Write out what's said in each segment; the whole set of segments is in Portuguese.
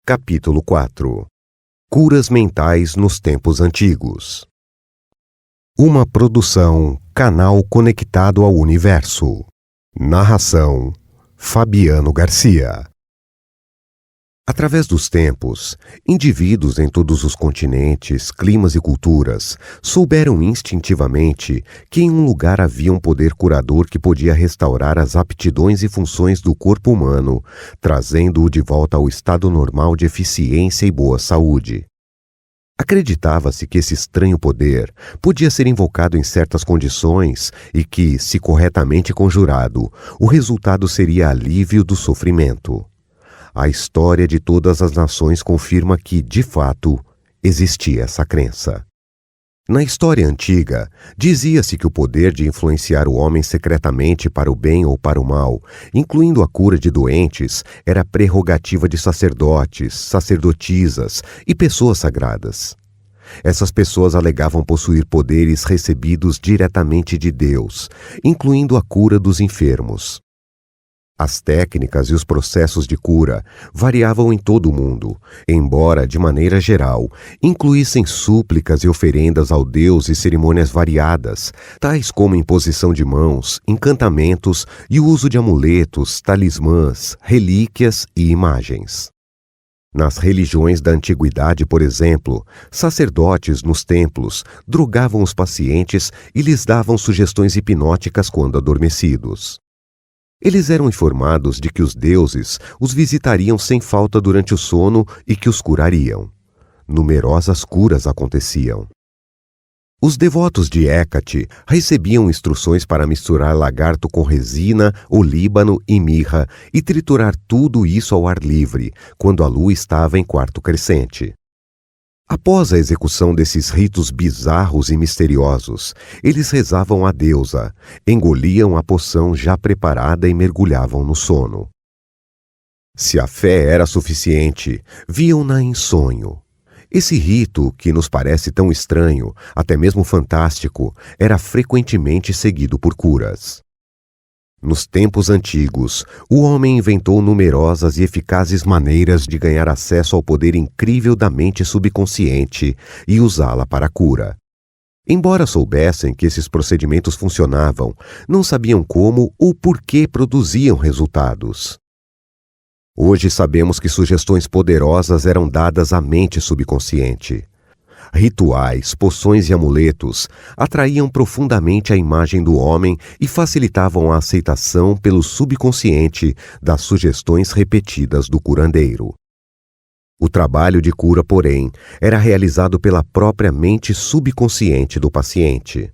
Capítulo 4 Curas mentais nos tempos antigos. Uma produção Canal Conectado ao Universo. Narração Fabiano Garcia. Através dos tempos, indivíduos em todos os continentes, climas e culturas souberam instintivamente que em um lugar havia um poder curador que podia restaurar as aptidões e funções do corpo humano, trazendo-o de volta ao estado normal de eficiência e boa saúde. Acreditava-se que esse estranho poder podia ser invocado em certas condições e que, se corretamente conjurado, o resultado seria alívio do sofrimento. A história de todas as nações confirma que, de fato, existia essa crença. Na história antiga, dizia-se que o poder de influenciar o homem secretamente para o bem ou para o mal, incluindo a cura de doentes, era prerrogativa de sacerdotes, sacerdotisas e pessoas sagradas. Essas pessoas alegavam possuir poderes recebidos diretamente de Deus, incluindo a cura dos enfermos. As técnicas e os processos de cura variavam em todo o mundo, embora, de maneira geral, incluíssem súplicas e oferendas ao Deus e cerimônias variadas, tais como imposição de mãos, encantamentos e o uso de amuletos, talismãs, relíquias e imagens. Nas religiões da antiguidade, por exemplo, sacerdotes nos templos drogavam os pacientes e lhes davam sugestões hipnóticas quando adormecidos. Eles eram informados de que os deuses os visitariam sem falta durante o sono e que os curariam. Numerosas curas aconteciam. Os devotos de Hécate recebiam instruções para misturar lagarto com resina, olíbano e mirra e triturar tudo isso ao ar livre, quando a lua estava em quarto crescente. Após a execução desses ritos bizarros e misteriosos, eles rezavam à deusa, engoliam a poção já preparada e mergulhavam no sono. Se a fé era suficiente, viam-na em sonho. Esse rito, que nos parece tão estranho, até mesmo fantástico, era frequentemente seguido por curas. Nos tempos antigos, o homem inventou numerosas e eficazes maneiras de ganhar acesso ao poder incrível da mente subconsciente e usá-la para a cura. Embora soubessem que esses procedimentos funcionavam, não sabiam como ou por que produziam resultados. Hoje sabemos que sugestões poderosas eram dadas à mente subconsciente. Rituais, poções e amuletos atraíam profundamente a imagem do homem e facilitavam a aceitação pelo subconsciente das sugestões repetidas do curandeiro. O trabalho de cura, porém, era realizado pela própria mente subconsciente do paciente.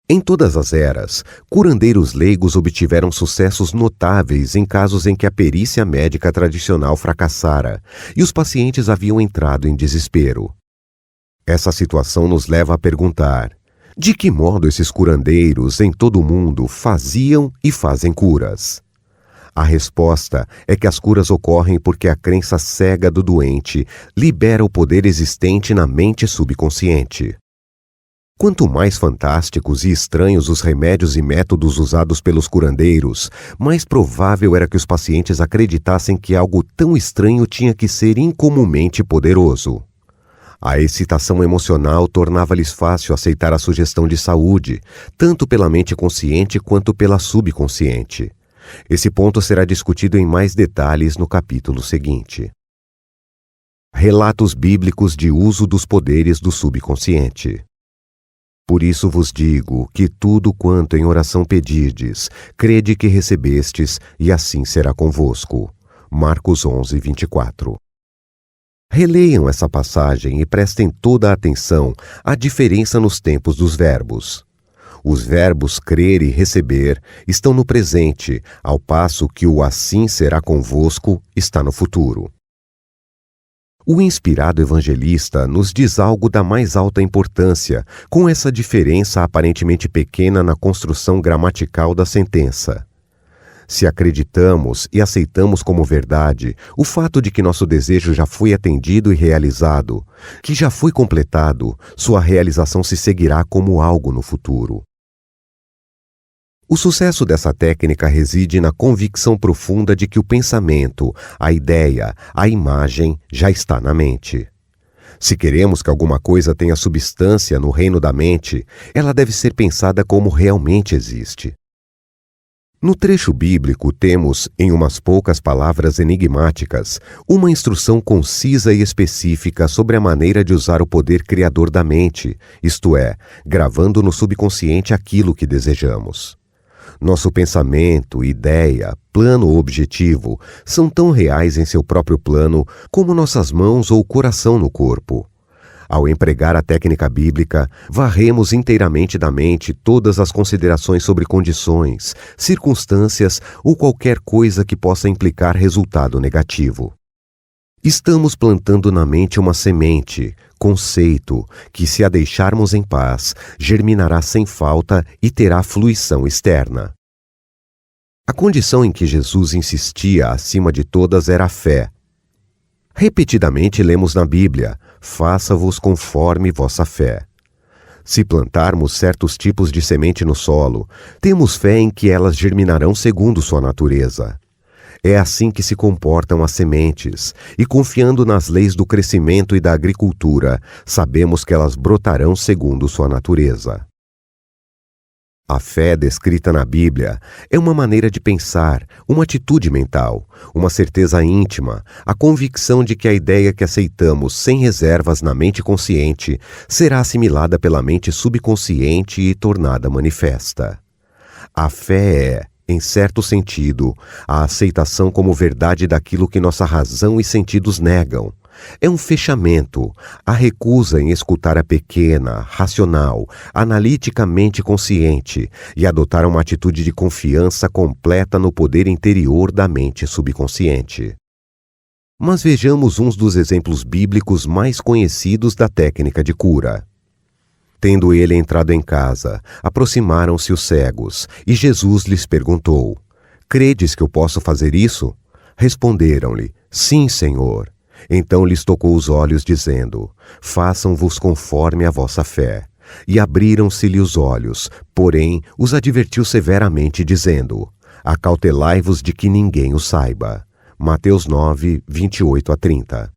Em todas as eras, curandeiros leigos obtiveram sucessos notáveis em casos em que a perícia médica tradicional fracassara e os pacientes haviam entrado em desespero. Essa situação nos leva a perguntar: de que modo esses curandeiros em todo o mundo faziam e fazem curas? A resposta é que as curas ocorrem porque a crença cega do doente libera o poder existente na mente subconsciente. Quanto mais fantásticos e estranhos os remédios e métodos usados pelos curandeiros, mais provável era que os pacientes acreditassem que algo tão estranho tinha que ser incomumente poderoso. A excitação emocional tornava-lhes fácil aceitar a sugestão de saúde, tanto pela mente consciente quanto pela subconsciente. Esse ponto será discutido em mais detalhes no capítulo seguinte. Relatos bíblicos de uso dos poderes do subconsciente. Por isso vos digo que tudo quanto em oração pedirdes, crede que recebestes, e assim será convosco. Marcos 11, 24. Releiam essa passagem e prestem toda a atenção à diferença nos tempos dos verbos. Os verbos crer e receber estão no presente, ao passo que o assim será convosco está no futuro. O inspirado evangelista nos diz algo da mais alta importância, com essa diferença aparentemente pequena na construção gramatical da sentença. Se acreditamos e aceitamos como verdade o fato de que nosso desejo já foi atendido e realizado, que já foi completado, sua realização se seguirá como algo no futuro. O sucesso dessa técnica reside na convicção profunda de que o pensamento, a ideia, a imagem já está na mente. Se queremos que alguma coisa tenha substância no reino da mente, ela deve ser pensada como realmente existe. No trecho bíblico temos, em umas poucas palavras enigmáticas, uma instrução concisa e específica sobre a maneira de usar o poder criador da mente, isto é, gravando no subconsciente aquilo que desejamos. Nosso pensamento, ideia, plano ou objetivo são tão reais em seu próprio plano como nossas mãos ou o coração no corpo. Ao empregar a técnica bíblica, varremos inteiramente da mente todas as considerações sobre condições, circunstâncias ou qualquer coisa que possa implicar resultado negativo. Estamos plantando na mente uma semente, conceito, que se a deixarmos em paz, germinará sem falta e terá fluição externa. A condição em que Jesus insistia acima de todas era a fé. Repetidamente lemos na Bíblia: faça-vos conforme vossa fé. Se plantarmos certos tipos de semente no solo, temos fé em que elas germinarão segundo sua natureza. É assim que se comportam as sementes, e confiando nas leis do crescimento e da agricultura, sabemos que elas brotarão segundo sua natureza. A fé descrita na Bíblia é uma maneira de pensar, uma atitude mental, uma certeza íntima, a convicção de que a ideia que aceitamos sem reservas na mente consciente será assimilada pela mente subconsciente e tornada manifesta. A fé é, em certo sentido, a aceitação como verdade daquilo que nossa razão e sentidos negam. É um fechamento, a recusa em escutar a pequena, racional, analiticamente consciente e adotar uma atitude de confiança completa no poder interior da mente subconsciente. Mas vejamos uns dos exemplos bíblicos mais conhecidos da técnica de cura. Tendo ele entrado em casa, aproximaram-se os cegos, e Jesus lhes perguntou: credes que eu posso fazer isso? Responderam-lhe: sim, Senhor. Então lhes tocou os olhos, dizendo: façam-vos conforme a vossa fé. E abriram-se-lhe os olhos, porém os advertiu severamente, dizendo: acautelai-vos de que ninguém o saiba. Mateus 9, 28 a 30.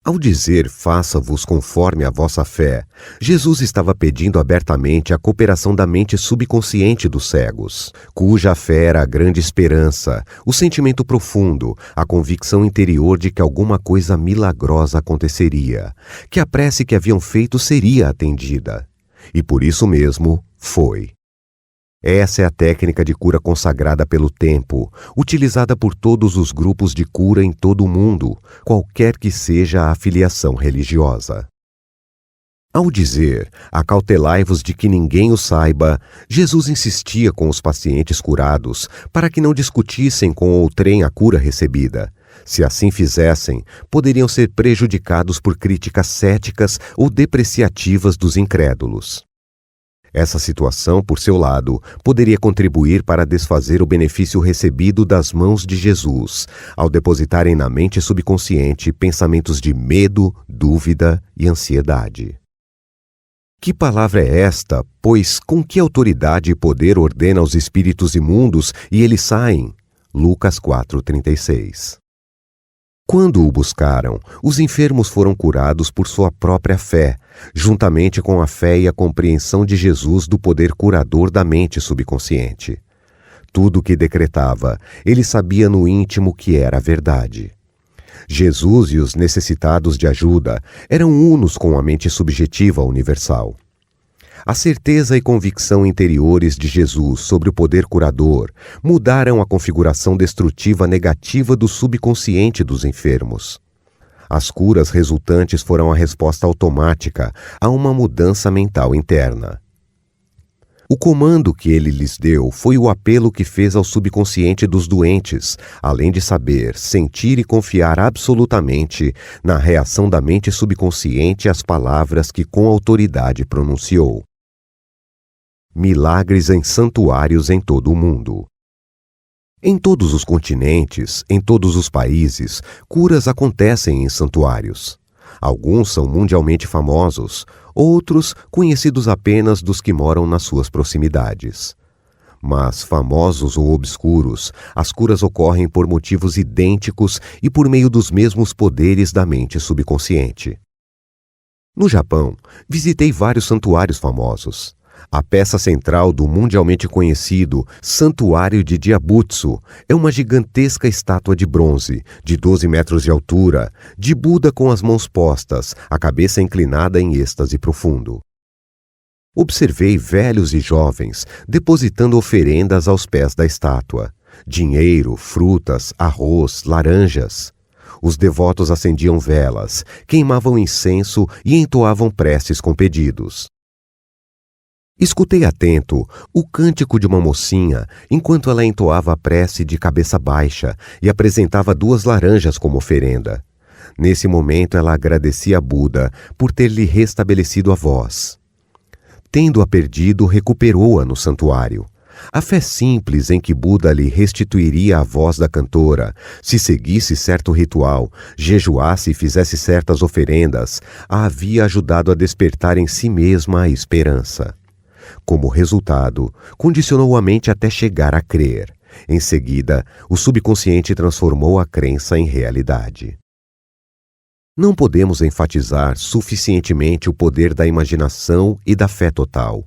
Ao dizer faça-vos conforme a vossa fé, Jesus estava pedindo abertamente a cooperação da mente subconsciente dos cegos, cuja fé era a grande esperança, o sentimento profundo, a convicção interior de que alguma coisa milagrosa aconteceria, que a prece que haviam feito seria atendida. E por isso mesmo, foi. Essa é a técnica de cura consagrada pelo tempo, utilizada por todos os grupos de cura em todo o mundo, qualquer que seja a afiliação religiosa. Ao dizer, acautelai-vos de que ninguém o saiba, Jesus insistia com os pacientes curados para que não discutissem com outrem a cura recebida. Se assim fizessem, poderiam ser prejudicados por críticas céticas ou depreciativas dos incrédulos. Essa situação, por seu lado, poderia contribuir para desfazer o benefício recebido das mãos de Jesus, ao depositarem na mente subconsciente pensamentos de medo, dúvida e ansiedade. Que palavra é esta, pois com que autoridade e poder ordena os espíritos imundos e eles saem? Lucas 4:36. Quando o buscaram, os enfermos foram curados por sua própria fé, juntamente com a fé e a compreensão de Jesus do poder curador da mente subconsciente. Tudo o que decretava, ele sabia no íntimo que era verdade. Jesus e os necessitados de ajuda eram unos com a mente subjetiva universal. A certeza e convicção interiores de Jesus sobre o poder curador mudaram a configuração destrutiva negativa do subconsciente dos enfermos. As curas resultantes foram a resposta automática a uma mudança mental interna. O comando que ele lhes deu foi o apelo que fez ao subconsciente dos doentes, além de saber, sentir e confiar absolutamente na reação da mente subconsciente às palavras que com autoridade pronunciou. Milagres em santuários em todo o mundo. Em todos os continentes, em todos os países, curas acontecem em santuários. Alguns são mundialmente famosos, outros conhecidos apenas dos que moram nas suas proximidades. Mas, famosos ou obscuros, as curas ocorrem por motivos idênticos e por meio dos mesmos poderes da mente subconsciente. No Japão, visitei vários santuários famosos. A peça central do mundialmente conhecido Santuário de Diabutsu é uma gigantesca estátua de bronze, de 12 metros de altura, de Buda com as mãos postas, a cabeça inclinada em êxtase profundo. Observei velhos e jovens depositando oferendas aos pés da estátua: dinheiro, frutas, arroz, laranjas. Os devotos acendiam velas, queimavam incenso e entoavam preces com pedidos. Escutei atento o cântico de uma mocinha enquanto ela entoava a prece de cabeça baixa e apresentava 2 laranjas como oferenda. Nesse momento ela agradecia a Buda por ter lhe restabelecido a voz. Tendo-a perdido, recuperou-a no santuário. A fé simples em que Buda lhe restituiria a voz da cantora, se seguisse certo ritual, jejuasse e fizesse certas oferendas, a havia ajudado a despertar em si mesma a esperança. Como resultado, condicionou a mente até chegar a crer. Em seguida, o subconsciente transformou a crença em realidade. Não podemos enfatizar suficientemente o poder da imaginação e da fé total.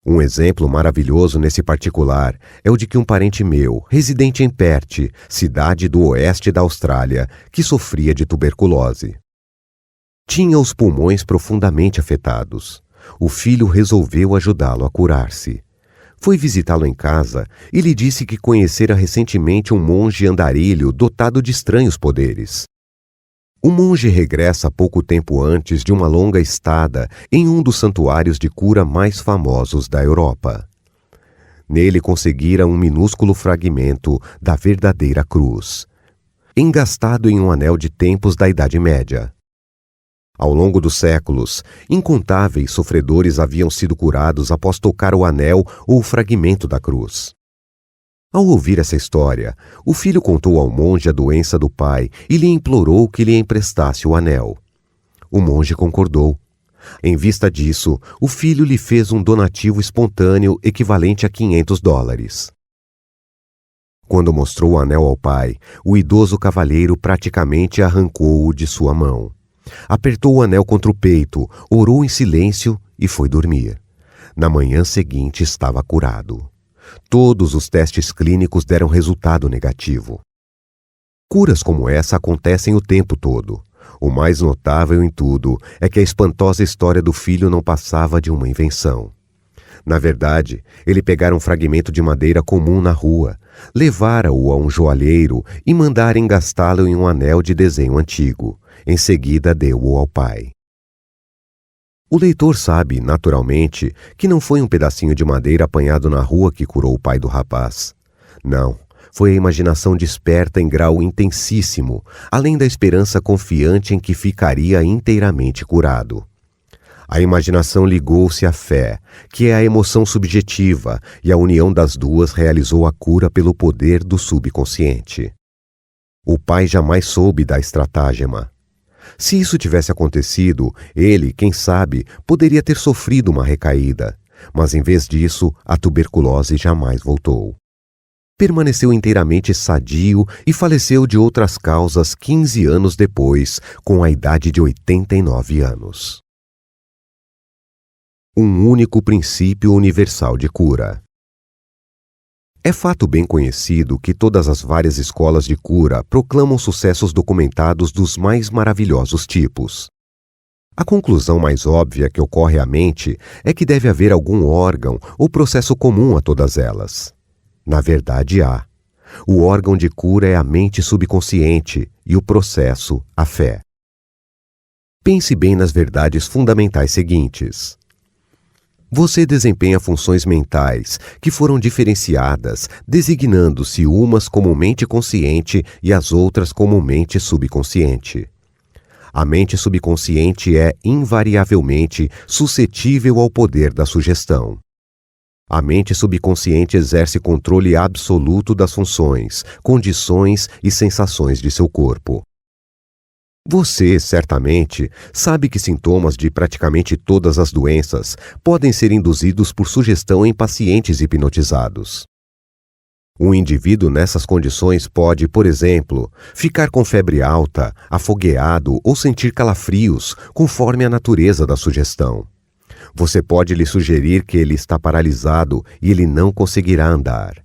Um exemplo maravilhoso nesse particular é o de que um parente meu, residente em Perth, cidade do oeste da Austrália, que sofria de tuberculose. Tinha os pulmões profundamente afetados. O filho resolveu ajudá-lo a curar-se. Foi visitá-lo em casa e lhe disse que conhecera recentemente um monge andarilho dotado de estranhos poderes. O monge regressa pouco tempo antes de uma longa estada em um dos santuários de cura mais famosos da Europa. Nele conseguira um minúsculo fragmento da verdadeira cruz, engastado em um anel de tempos da Idade Média. Ao longo dos séculos, incontáveis sofredores haviam sido curados após tocar o anel ou o fragmento da cruz. Ao ouvir essa história, o filho contou ao monge a doença do pai e lhe implorou que lhe emprestasse o anel. O monge concordou. Em vista disso, o filho lhe fez um donativo espontâneo equivalente a $500. Quando mostrou o anel ao pai, o idoso cavalheiro praticamente arrancou-o de sua mão. Apertou o anel contra o peito, orou em silêncio e foi dormir. Na manhã seguinte estava curado. Todos os testes clínicos deram resultado negativo. Curas como essa acontecem o tempo todo. O mais notável em tudo é que a espantosa história do filho não passava de uma invenção. Na verdade, ele pegara um fragmento de madeira comum na rua, levara-o a um joalheiro e mandara engastá-lo em um anel de desenho antigo. Em seguida, deu-o ao pai. O leitor sabe, naturalmente, que não foi um pedacinho de madeira apanhado na rua que curou o pai do rapaz. Não, foi a imaginação desperta em grau intensíssimo, além da esperança confiante em que ficaria inteiramente curado. A imaginação ligou-se à fé, que é a emoção subjetiva, e a união das duas realizou a cura pelo poder do subconsciente. O pai jamais soube da estratagema. Se isso tivesse acontecido, ele, quem sabe, poderia ter sofrido uma recaída, mas em vez disso, a tuberculose jamais voltou. Permaneceu inteiramente sadio e faleceu de outras causas 15 anos depois, com a idade de 89 anos. Um único princípio universal de cura. É fato bem conhecido que todas as várias escolas de cura proclamam sucessos documentados dos mais maravilhosos tipos. A conclusão mais óbvia que ocorre à mente é que deve haver algum órgão ou processo comum a todas elas. Na verdade, há. O órgão de cura é a mente subconsciente e o processo, a fé. Pense bem nas verdades fundamentais seguintes. Você desempenha funções mentais que foram diferenciadas, designando-se umas como mente consciente e as outras como mente subconsciente. A mente subconsciente é, invariavelmente, suscetível ao poder da sugestão. A mente subconsciente exerce controle absoluto das funções, condições e sensações de seu corpo. Você, certamente, sabe que sintomas de praticamente todas as doenças podem ser induzidos por sugestão em pacientes hipnotizados. Um indivíduo nessas condições pode, por exemplo, ficar com febre alta, afogueado ou sentir calafrios, conforme a natureza da sugestão. Você pode lhe sugerir que ele está paralisado e ele não conseguirá andar.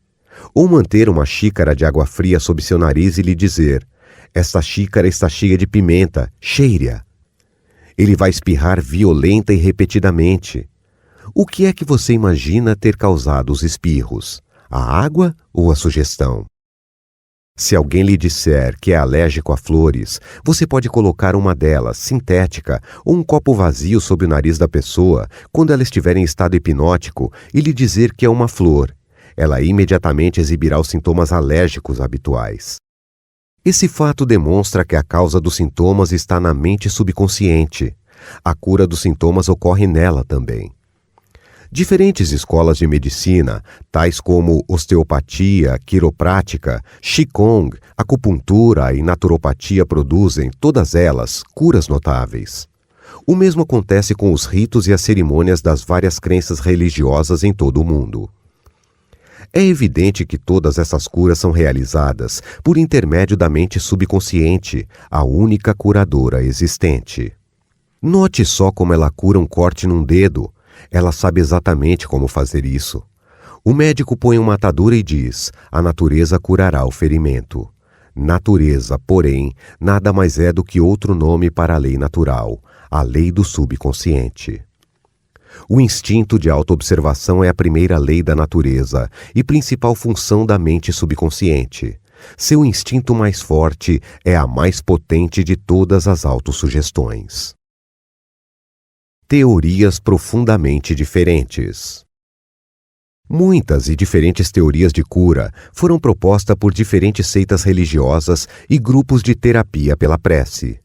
Ou manter uma xícara de água fria sob seu nariz e lhe dizer: "Esta xícara está cheia de pimenta, cheire-a." Ele vai espirrar violenta e repetidamente. O que é que você imagina ter causado os espirros? A água ou a sugestão? Se alguém lhe disser que é alérgico a flores, você pode colocar uma delas, sintética, ou um copo vazio sob o nariz da pessoa quando ela estiver em estado hipnótico e lhe dizer que é uma flor. Ela imediatamente exibirá os sintomas alérgicos habituais. Esse fato demonstra que a causa dos sintomas está na mente subconsciente. A cura dos sintomas ocorre nela também. Diferentes escolas de medicina, tais como osteopatia, quiroprática, qigong, acupuntura e naturopatia produzem, todas elas, curas notáveis. O mesmo acontece com os ritos e as cerimônias das várias crenças religiosas em todo o mundo. É evidente que todas essas curas são realizadas por intermédio da mente subconsciente, a única curadora existente. Note só como ela cura um corte num dedo. Ela sabe exatamente como fazer isso. O médico põe uma atadura e diz: a natureza curará o ferimento. Natureza, porém, nada mais é do que outro nome para a lei natural, a lei do subconsciente. O instinto de autoobservação é a primeira lei da natureza e principal função da mente subconsciente. Seu instinto mais forte é a mais potente de todas as autossugestões. Teorias profundamente diferentes. Muitas e diferentes teorias de cura foram propostas por diferentes seitas religiosas e grupos de terapia pela prece.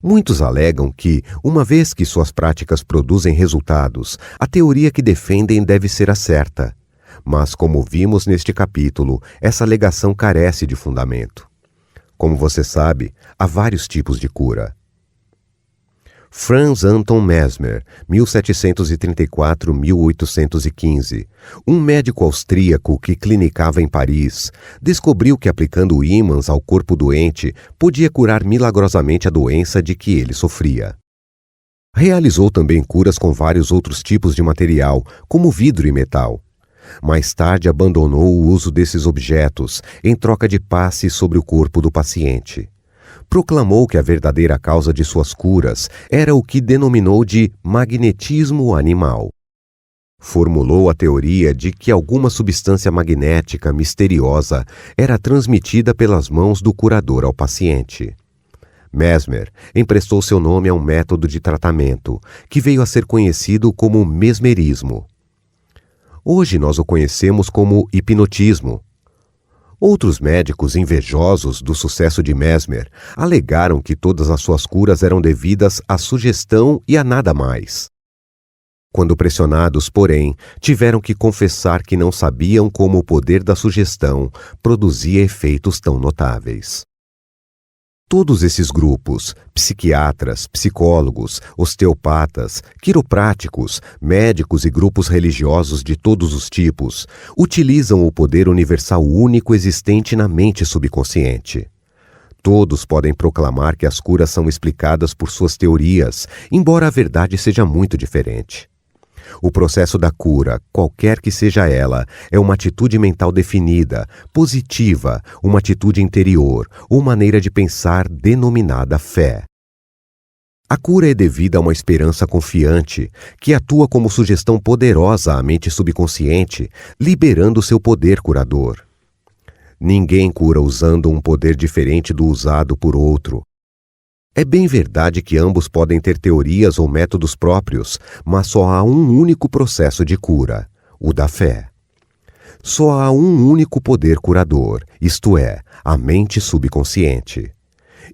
Muitos alegam que, uma vez que suas práticas produzem resultados, a teoria que defendem deve ser a certa. Mas, como vimos neste capítulo, essa alegação carece de fundamento. Como você sabe, há vários tipos de cura. Franz Anton Mesmer, 1734-1815, um médico austríaco que clinicava em Paris, descobriu que aplicando ímãs ao corpo doente podia curar milagrosamente a doença de que ele sofria. Realizou também curas com vários outros tipos de material, como vidro e metal. Mais tarde abandonou o uso desses objetos em troca de passe sobre o corpo do paciente. Proclamou que a verdadeira causa de suas curas era o que denominou de magnetismo animal. Formulou a teoria de que alguma substância magnética misteriosa era transmitida pelas mãos do curador ao paciente. Mesmer emprestou seu nome a um método de tratamento, que veio a ser conhecido como mesmerismo. Hoje nós o conhecemos como hipnotismo. Outros médicos invejosos do sucesso de Mesmer alegaram que todas as suas curas eram devidas à sugestão e a nada mais. Quando pressionados, porém, tiveram que confessar que não sabiam como o poder da sugestão produzia efeitos tão notáveis. Todos esses grupos, psiquiatras, psicólogos, osteopatas, quiropráticos, médicos e grupos religiosos de todos os tipos, utilizam o poder universal único existente na mente subconsciente. Todos podem proclamar que as curas são explicadas por suas teorias, embora a verdade seja muito diferente. O processo da cura, qualquer que seja ela, é uma atitude mental definida, positiva, uma atitude interior ou maneira de pensar denominada fé. A cura é devida a uma esperança confiante, que atua como sugestão poderosa à mente subconsciente, liberando seu poder curador. Ninguém cura usando um poder diferente do usado por outro. É bem verdade que ambos podem ter teorias ou métodos próprios, mas só há um único processo de cura, o da fé. Só há um único poder curador, isto é, a mente subconsciente.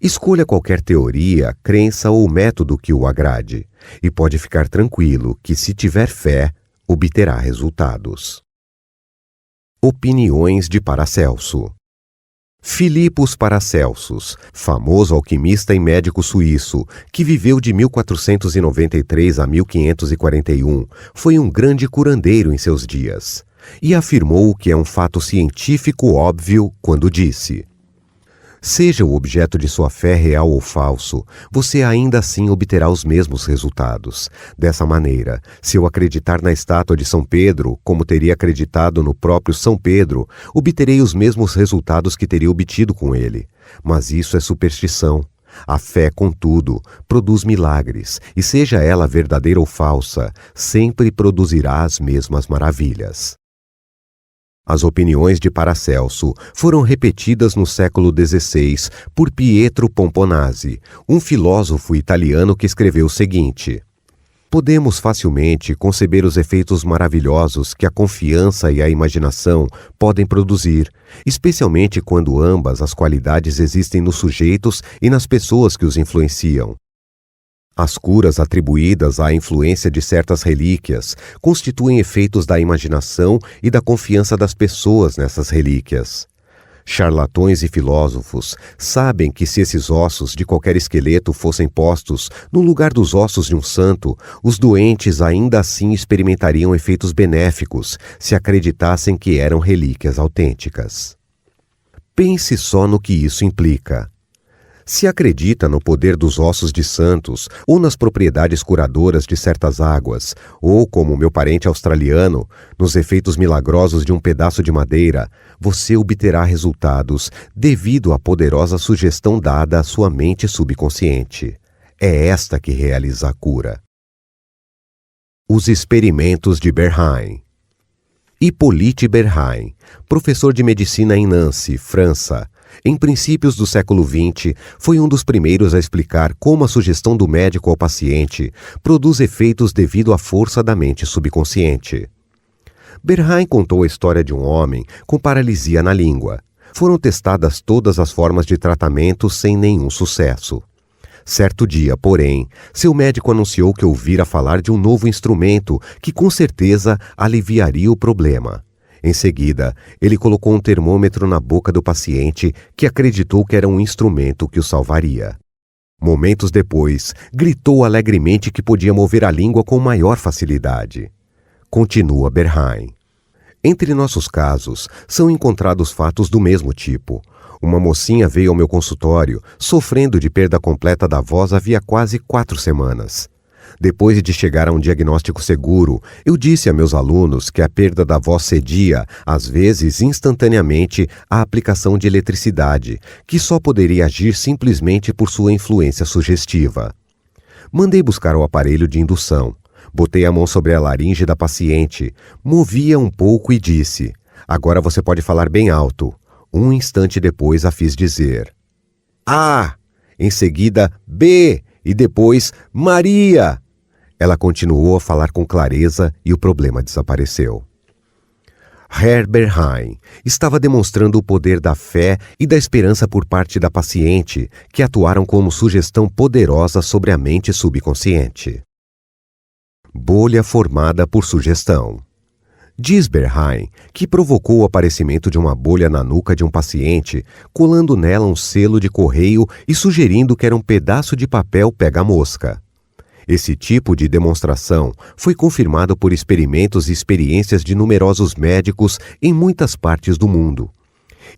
Escolha qualquer teoria, crença ou método que o agrade, e pode ficar tranquilo que, se tiver fé, obterá resultados. Opiniões de Paracelso. Philippus Paracelsus, famoso alquimista e médico suíço, que viveu de 1493 a 1541, foi um grande curandeiro em seus dias, e afirmou que é um fato científico óbvio quando disse: seja o objeto de sua fé real ou falso, você ainda assim obterá os mesmos resultados. Dessa maneira, se eu acreditar na estátua de São Pedro, como teria acreditado no próprio São Pedro, obterei os mesmos resultados que teria obtido com ele. Mas isso é superstição. A fé, contudo, produz milagres, e seja ela verdadeira ou falsa, sempre produzirá as mesmas maravilhas. As opiniões de Paracelso foram repetidas no século XVI por Pietro Pomponazzi, um filósofo italiano que escreveu o seguinte: podemos facilmente conceber os efeitos maravilhosos que a confiança e a imaginação podem produzir, especialmente quando ambas as qualidades existem nos sujeitos e nas pessoas que os influenciam. As curas atribuídas à influência de certas relíquias constituem efeitos da imaginação e da confiança das pessoas nessas relíquias. Charlatões e filósofos sabem que se esses ossos de qualquer esqueleto fossem postos no lugar dos ossos de um santo, os doentes ainda assim experimentariam efeitos benéficos se acreditassem que eram relíquias autênticas. Pense só no que isso implica. Se acredita no poder dos ossos de santos, ou nas propriedades curadoras de certas águas, ou, como meu parente australiano, nos efeitos milagrosos de um pedaço de madeira, você obterá resultados devido à poderosa sugestão dada à sua mente subconsciente. É esta que realiza a cura. Os experimentos de Berheim. Hippolyte Berheim, professor de medicina em Nancy, França, em princípios do século XX, foi um dos primeiros a explicar como a sugestão do médico ao paciente produz efeitos devido à força da mente subconsciente. Berheim contou a história de um homem com paralisia na língua. Foram testadas todas as formas de tratamento sem nenhum sucesso. Certo dia, porém, seu médico anunciou que ouvira falar de um novo instrumento que com certeza aliviaria o problema. Em seguida, ele colocou um termômetro na boca do paciente, que acreditou que era um instrumento que o salvaria. Momentos depois, gritou alegremente que podia mover a língua com maior facilidade. Continua Berheim. Entre nossos casos, são encontrados fatos do mesmo tipo. Uma mocinha veio ao meu consultório, sofrendo de perda completa da voz havia quase 4 semanas. Depois de chegar a um diagnóstico seguro, eu disse a meus alunos que a perda da voz cedia, às vezes instantaneamente, à aplicação de eletricidade, que só poderia agir simplesmente por sua influência sugestiva. Mandei buscar o aparelho de indução. Botei a mão sobre a laringe da paciente, movia um pouco e disse: agora você pode falar bem alto. Um instante depois a fiz dizer: A! Em seguida, B! E depois, Maria! Ela continuou a falar com clareza e o problema desapareceu. Herr Berheim estava demonstrando o poder da fé e da esperança por parte da paciente, que atuaram como sugestão poderosa sobre a mente subconsciente. Bolha formada por sugestão. Diz Berheim que provocou o aparecimento de uma bolha na nuca de um paciente, colando nela um selo de correio e sugerindo que era um pedaço de papel pega-mosca. Esse tipo de demonstração foi confirmado por experimentos e experiências de numerosos médicos em muitas partes do mundo.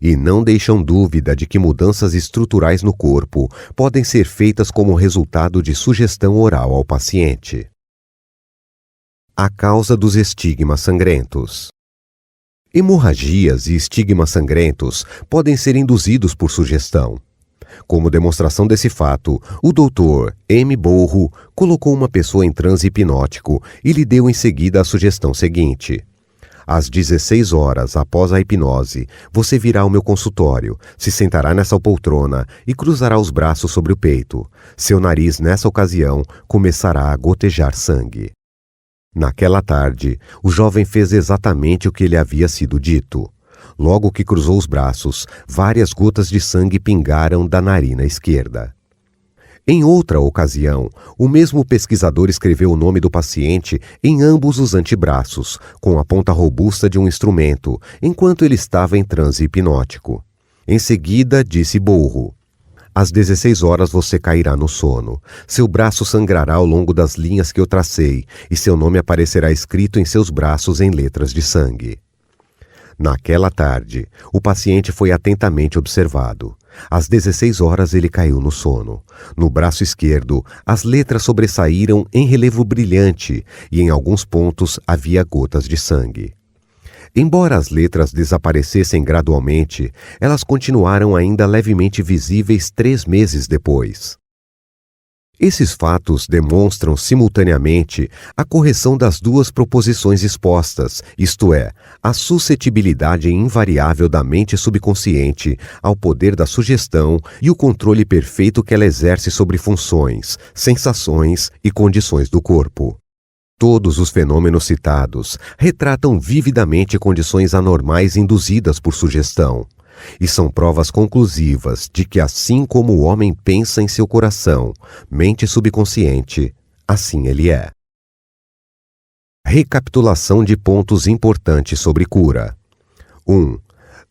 E não deixam dúvida de que mudanças estruturais no corpo podem ser feitas como resultado de sugestão oral ao paciente. A causa dos estigmas sangrentos. Hemorragias e estigmas sangrentos podem ser induzidos por sugestão. Como demonstração desse fato, o Dr. M. Borro colocou uma pessoa em transe hipnótico e lhe deu em seguida a sugestão seguinte: às 16 horas após a hipnose, você virá ao meu consultório, se sentará nessa poltrona e cruzará os braços sobre o peito. Seu nariz, nessa ocasião, começará a gotejar sangue. Naquela tarde, o jovem fez exatamente o que lhe havia sido dito. Logo que cruzou os braços, várias gotas de sangue pingaram da narina esquerda. Em outra ocasião, o mesmo pesquisador escreveu o nome do paciente em ambos os antebraços, com a ponta robusta de um instrumento, enquanto ele estava em transe hipnótico. Em seguida, disse Burro: às 16 horas você cairá no sono. Seu braço sangrará ao longo das linhas que eu tracei, e seu nome aparecerá escrito em seus braços em letras de sangue. Naquela tarde, o paciente foi atentamente observado. Às 16 horas ele caiu no sono. No braço esquerdo, as letras sobressaíram em relevo brilhante e em alguns pontos havia gotas de sangue. Embora as letras desaparecessem gradualmente, elas continuaram ainda levemente visíveis 3 meses depois. Esses fatos demonstram simultaneamente a correção das duas proposições expostas, isto é, a suscetibilidade invariável da mente subconsciente ao poder da sugestão e o controle perfeito que ela exerce sobre funções, sensações e condições do corpo. Todos os fenômenos citados retratam vividamente condições anormais induzidas por sugestão, e são provas conclusivas de que, assim como o homem pensa em seu coração, mente subconsciente, assim ele é. Recapitulação de pontos importantes sobre cura. 1.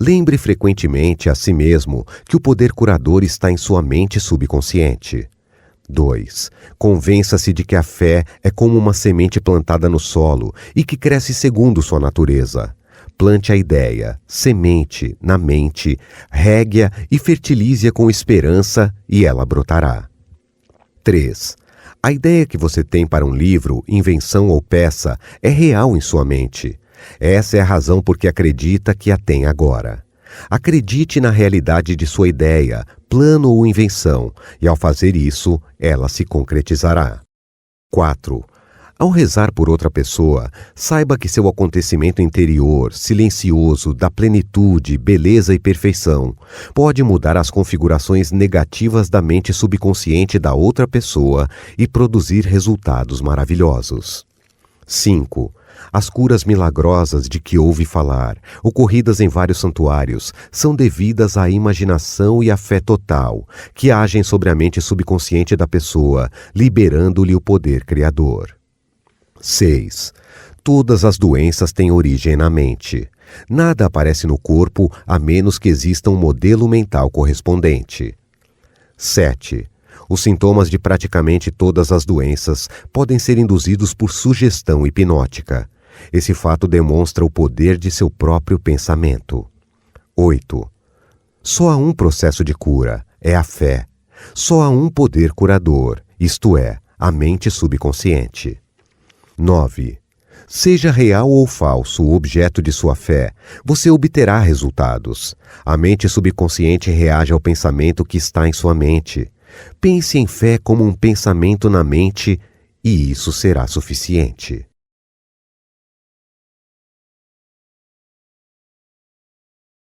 Lembre frequentemente a si mesmo que o poder curador está em sua mente subconsciente. 2. Convença-se de que a fé é como uma semente plantada no solo e que cresce segundo sua natureza. Plante a ideia, semente, na mente, regue-a e fertilize-a com esperança e ela brotará. 3. A ideia que você tem para um livro, invenção ou peça é real em sua mente. Essa é a razão por que acredita que a tem agora. Acredite na realidade de sua ideia, plano ou invenção, e ao fazer isso, ela se concretizará. 4. Ao rezar por outra pessoa, saiba que seu acontecimento interior, silencioso, da plenitude, beleza e perfeição, pode mudar as configurações negativas da mente subconsciente da outra pessoa e produzir resultados maravilhosos. 5. As curas milagrosas de que ouve falar, ocorridas em vários santuários, são devidas à imaginação e à fé total, que agem sobre a mente subconsciente da pessoa, liberando-lhe o poder criador. 6. Todas as doenças têm origem na mente. Nada aparece no corpo a menos que exista um modelo mental correspondente. 7. Os sintomas de praticamente todas as doenças podem ser induzidos por sugestão hipnótica. Esse fato demonstra o poder de seu próprio pensamento. 8. Só há um processo de cura, é a fé. Só há um poder curador, isto é, a mente subconsciente. 9. Seja real ou falso o objeto de sua fé, você obterá resultados. A mente subconsciente reage ao pensamento que está em sua mente. Pense em fé como um pensamento na mente e isso será suficiente.